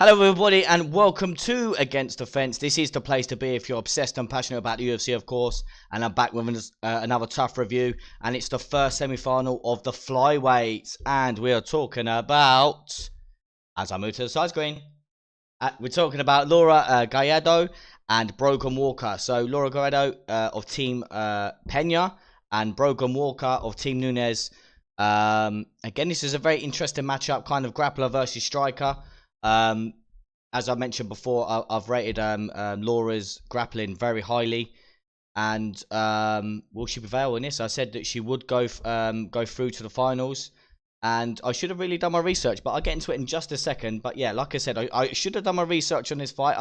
Hello everybody and welcome to Against the Fence. This is the place to be if you're obsessed and passionate about the UFC, of course. And I'm back with another tough review. And it's the first semi-final of the flyweights. And we are talking about, as I move to the side screen, we're talking about Laura Gallardo and Brogan Walker. So Laura Gallardo of Team Peña and Brogan Walker of Team Nunes. Again, this is a very interesting matchup, kind of grappler versus striker. As I mentioned before, I've rated Laura's grappling very highly, and will she prevail in this? I said that she would go through to the finals, and I should have really done my research, but I'll get into it in just a second. But yeah, like I said, I should have done my research on this fight.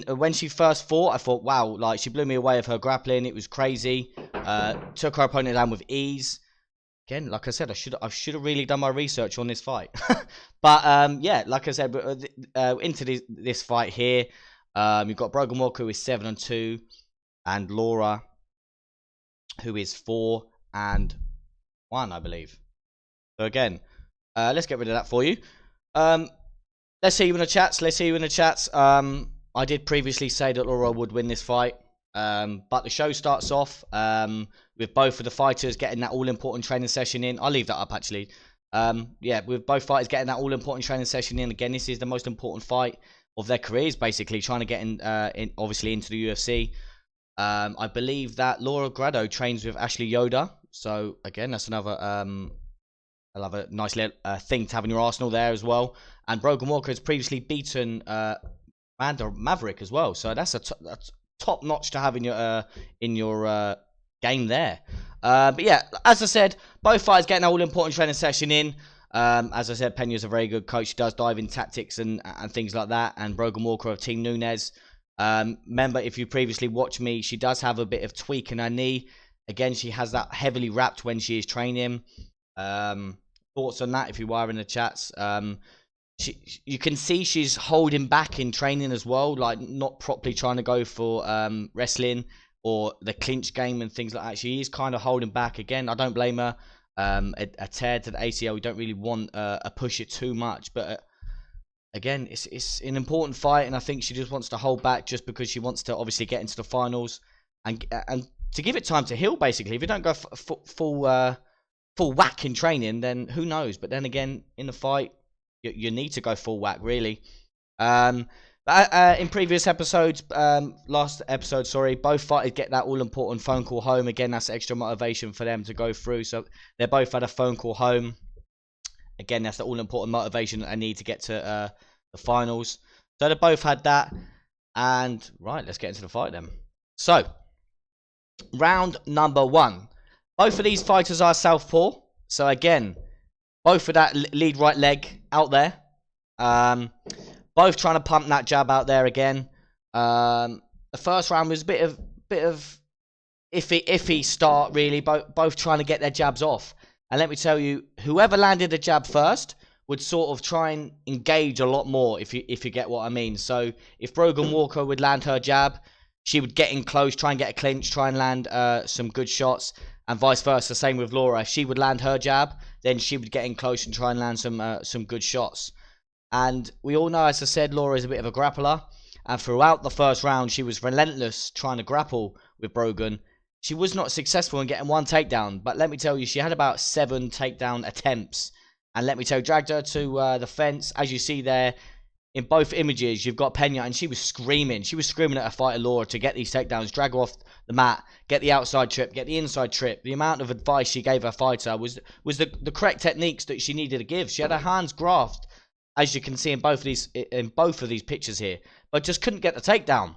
When she first fought, I thought, wow, like she blew me away with her grappling. It was crazy. Took her opponent down with ease. Again, like I said, I should have really done my research on this fight. But yeah, like I said, into this fight here, you've got Brogan Walker, who is 7-2, and Laura, who is 4-1, I believe. So again, let's get rid of that for you. Let's see you in the chats. I did previously say that Laura would win this fight. But the show starts off with both of the fighters getting that all-important training session in. I'll leave that up, actually. Yeah, with both fighters getting that all-important training session in. Again, this is the most important fight of their careers, basically, trying to get in obviously into the UFC. I believe that Laura Gallardo trains with Ashley Yoder. So, again, that's another nice little thing to have in your arsenal there as well. And Brogan Walker has previously beaten Amanda Maverick as well. So, that's top notch to have in your game there. But yeah, as I said, both fighters getting an all important training session in. As I said, Peña's a very good coach. She does dive in tactics and things like that. And Brogan Walker of Team Nunes. Remember, if you previously watched me, she does have a bit of tweak in her knee. Again, she has that heavily wrapped when she is training. Thoughts on that if you are in the chats. You can see she's holding back in training as well, like not properly trying to go for wrestling or the clinch game and things like that. She is kind of holding back. Again, I don't blame her. A tear to the ACL, we don't really want a push it too much. But again, it's an important fight, and I think she just wants to hold back just because she wants to obviously get into the finals and to give it time to heal. Basically, if you don't go full whack in training, then who knows? But then again, in the fight, you need to go full whack, really. In previous episodes, last episode, sorry, both fighters get that all-important phone call home. Again, that's extra motivation for them to go through. So they both had a phone call home. Again, that's the all-important motivation that I need to get to the finals. So they both had that. And, right, let's get into the fight then. So, round number 1. Both of these fighters are southpaw. So, again, both with that lead right leg out there. Both trying to pump that jab out there again. The first round was a bit of iffy start, really. Both trying to get their jabs off. And let me tell you, whoever landed the jab first would sort of try and engage a lot more, if you get what I mean. So if Brogan Walker would land her jab, she would get in close, try and get a clinch, try and land some good shots. And vice versa, same with Laura. If she would land her jab, then she would get in close and try and land some good shots. And we all know, as I said, Laura is a bit of a grappler. And throughout the first round, she was relentless trying to grapple with Brogan. She was not successful in getting one takedown. But let me tell you, she had about 7 takedown attempts. And let me tell you, dragged her to the fence. As you see there, in both images, you've got Peña, and she was screaming. She was screaming at her fighter, Laura, to get these takedowns, drag her off the mat, get the outside trip, get the inside trip. The amount of advice she gave her fighter was the correct techniques that she needed to give. She had her hands grasped, as you can see in both of these pictures here, but just couldn't get the takedown.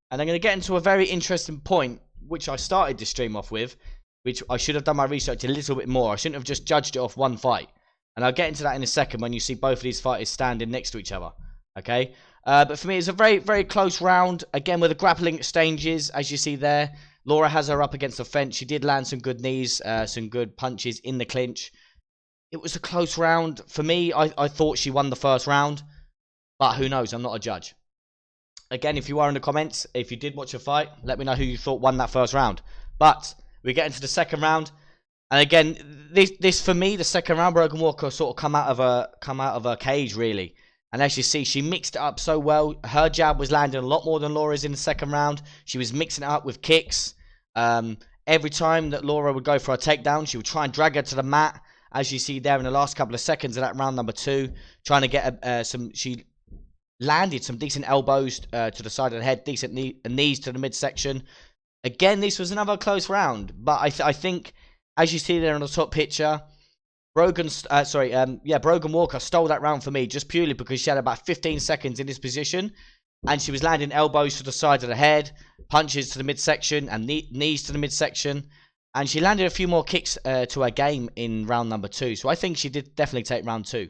And I'm going to get into a very interesting point, which I started this stream off with, which I should have done my research a little bit more. I shouldn't have just judged it off one fight. And I'll get into that in a second when you see both of these fighters standing next to each other. Okay, but for me, it's a very, very close round. Again, with the grappling exchanges, as you see there. Laura has her up against the fence. She did land some good knees, some good punches in the clinch. It was a close round. For me, I thought she won the first round. But who knows? I'm not a judge. Again, if you are in the comments, if you did watch a fight, let me know who you thought won that first round. But we get into the second round. And again, this for me, the second round, Brogan Walker sort of come out of her cage, really. And as you see, she mixed it up so well. Her jab was landing a lot more than Laura's in the second round. She was mixing it up with kicks. Every time that Laura would go for a takedown, she would try and drag her to the mat. As you see there in the last couple of seconds of that round number 2, trying to get she landed some decent elbows to the side of the head, decent knees to the midsection. Again, this was another close round, but I think, as you see there on the top picture, Brogan Walker stole that round for me just purely because she had about 15 seconds in this position, and she was landing elbows to the side of the head, punches to the midsection, and knees to the midsection, and she landed a few more kicks to her game in round number 2. So I think she did definitely take round 2.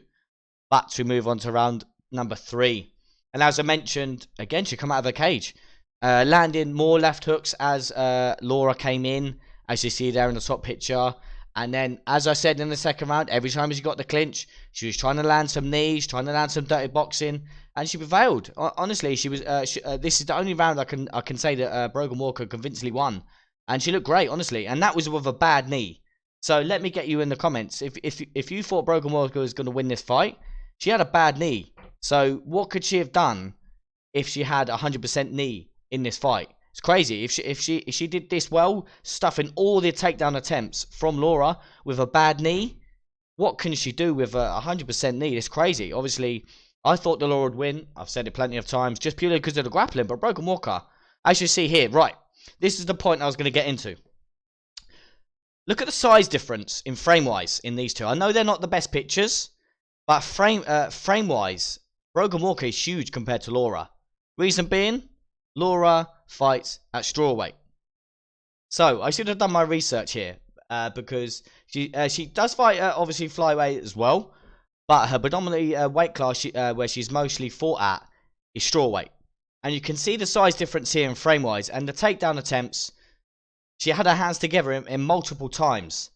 But we move on to round number 3. And as I mentioned, again, she come out of her cage. Landing more left hooks as Laura came in, as you see there in the top picture. And then, as I said in the second round, every time she got the clinch, she was trying to land some knees, trying to land some dirty boxing, and she prevailed. Honestly, she was. This is the only round I can say that Brogan Walker convincingly won, and she looked great, honestly. And that was with a bad knee. So let me get you in the comments if you thought Brogan Walker was going to win this fight. She had a bad knee. So what could she have done if she had 100% knee in this fight? It's crazy. If she did this well, stuffing all the takedown attempts from Laura with a bad knee, what can she do with a 100% knee? It's crazy. Obviously, I thought the Laura would win. I've said it plenty of times, just purely because of the grappling. But Brogan Walker, as you see here, right, this is the point I was going to get into. Look at the size difference in frame-wise in these two. I know they're not the best pictures, but frame-wise, Brogan Walker is huge compared to Laura. Reason being, Laura fights at strawweight. So I should have done my research here because she does fight obviously flyweight as well, but her predominantly weight class where she's mostly fought at is strawweight. And you can see the size difference here in frame-wise, and the takedown attempts, she had her hands together in multiple times.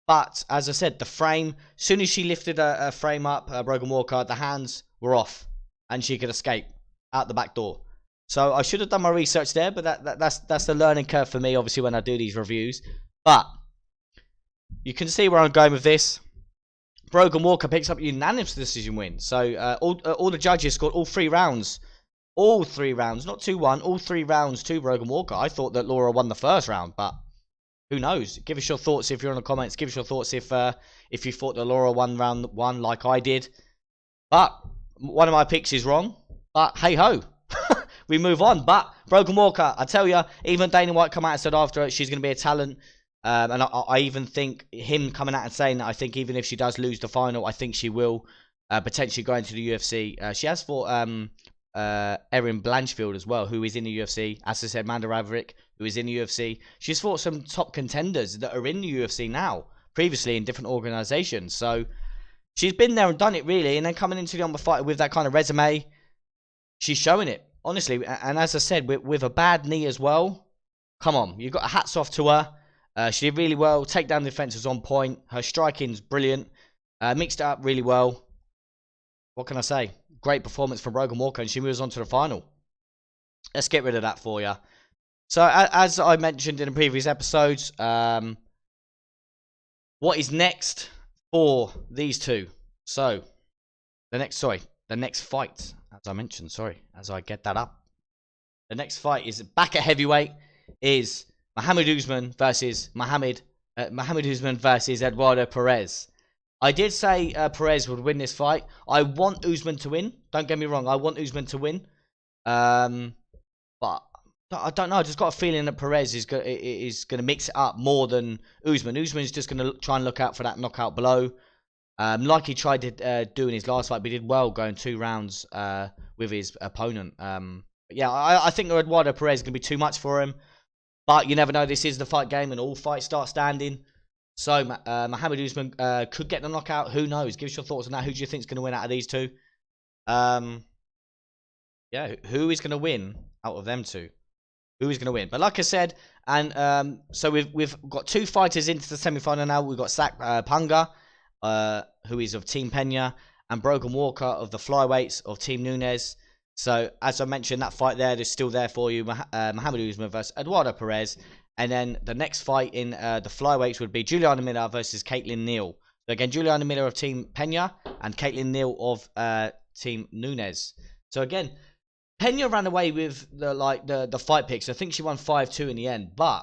But, as I said, the frame, as soon as she lifted her frame up, Brogan Walker, the hands were off. And she could escape out the back door. So, I should have done my research there, but that's the learning curve for me, obviously, when I do these reviews. But, you can see where I'm going with this. Brogan Walker picks up a unanimous decision win. So, all the judges scored all 3 rounds. All 3 rounds, not 2-1, all 3 rounds to Brogan Walker. I thought that Laura won the first round, but who knows? Give us your thoughts if you're in the comments. Give us your thoughts if you thought that Laura won round 1 like I did. But one of my picks is wrong. But hey ho, we move on. But Brogan Walker, I tell you, even Dana White come out and said after she's going to be a talent. And I even think him coming out and saying that I think even if she does lose the final, I think she will potentially go into the UFC. She has fought Erin Blanchfield as well, who is in the UFC. As I said, Amanda Nunes, who is in the UFC. She's fought some top contenders that are in the UFC now, previously in different organisations. So she's been there and done it really, and then coming into the fight with that kind of resume, she's showing it, honestly. And as I said, with a bad knee as well, come on, you've got hats off to her. She did really well. Takedown defence was on point. Her striking's brilliant. Mixed it up really well. What can I say? Great performance from Brogan Walker, and she moves on to the final. Let's get rid of that for you. So, as I mentioned in the previous episodes, what is next for these two? So, the next fight, as I mentioned, as I get that up. The next fight is back at heavyweight, is Muhammad Usman versus Usman versus Eduardo Perez. I did say Perez would win this fight. I want Usman to win. Don't get me wrong. I want Usman to win. But I don't know. I just got a feeling that Perez is going to mix it up more than Usman. Usman is just going to try and look out for that knockout blow. Like he tried to do in his last fight. But he did well going 2 rounds with his opponent. Yeah, I think Eduardo Perez is going to be too much for him. But you never know. This is the fight game and all fights start standing. So, Muhammad Usman could get the knockout. Who knows? Give us your thoughts on that. Who do you think is going to win out of these two? Yeah, who is going to win out of them two? Who is going to win? But like I said, and so we've got 2 fighters into the semi-final now. We've got Sak Punga, who is of Team Peña, and Brogan Walker of the flyweights of Team Nunes. So, as I mentioned, that fight there is still there for you. Muhammad Usman versus Eduardo Perez. And then the next fight in the flyweights would be Juliana versus Caitlin Neal. So again, Juliana Miller of Team Peña and Caitlin Neal of Team Nunes. So again, Peña ran away with the fight picks. I think she won 5-2 in the end, but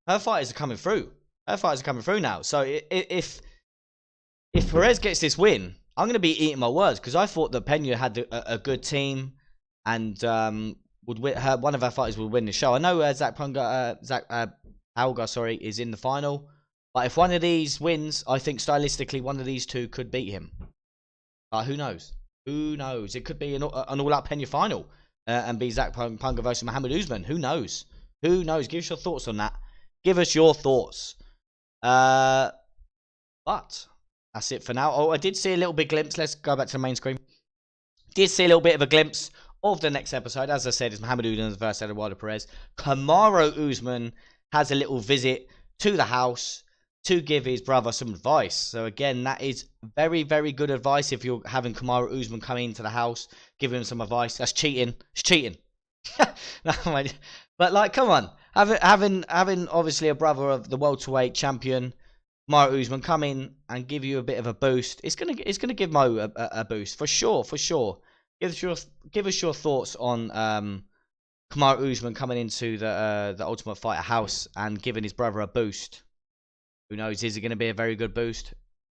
her fighters are coming through. Her fighters are coming through now. So if Perez gets this win, I'm going to be eating my words, because I thought that Peña had a good team and would win. One of her fighters would win the show. I know Zach Hauger, is in the final, but if one of these wins, I think stylistically one of these two could beat him. Who knows? Who knows? It could be an all-out Peña final and be Zach Punga versus Muhammad Usman. Who knows? Who knows? Give us your thoughts on that. Give us your thoughts. But that's it for now. Oh, I did see a little bit glimpse. Let's go back to the main screen. Did see a little bit of a glimpse of the next episode. As I said, it's Muhammad Usman versus Eduardo Perez. Kamaru Usman has a little visit to the house to give his brother some advice. So again, that is very, very good advice. If you're having Kamaru Usman come into the house, give him some advice. That's cheating. It's cheating. But like, come on, having obviously a brother of the welterweight champion, Kamaru Usman, come in and give you a bit of a boost. It's gonna give Mo a boost for sure. Give us your thoughts on Kamaru Usman coming into the Ultimate Fighter house and giving his brother a boost. Who knows? Is it going to be a very good boost?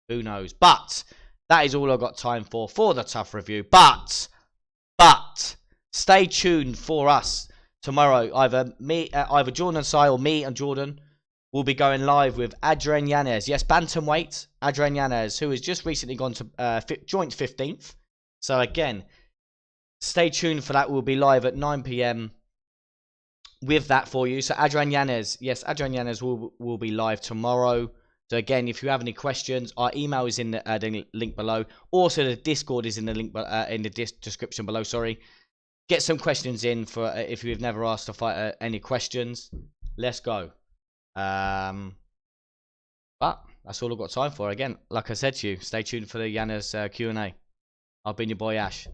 Who knows? But that is all I've got time for the tough review. But stay tuned for us tomorrow. Either Jordan and Sai or me and Jordan will be going live with Adrian Yanez. Yes, Bantamweight Adrian Yanez, who has just recently gone to joint 15th. So again, stay tuned for that. We'll be live at 9 PM with that for you. So Adrian Yanez, yes, Adrian Yanez will be live tomorrow. So again, if you have any questions, our email is in the link below. Also, the Discord is in the link in the description below. Sorry, get some questions in for if you've never asked a fighter any questions. Let's go. But that's all I've got time for. Again, like I said to you, stay tuned for the Yanez Q&A. I've been your boy Ash.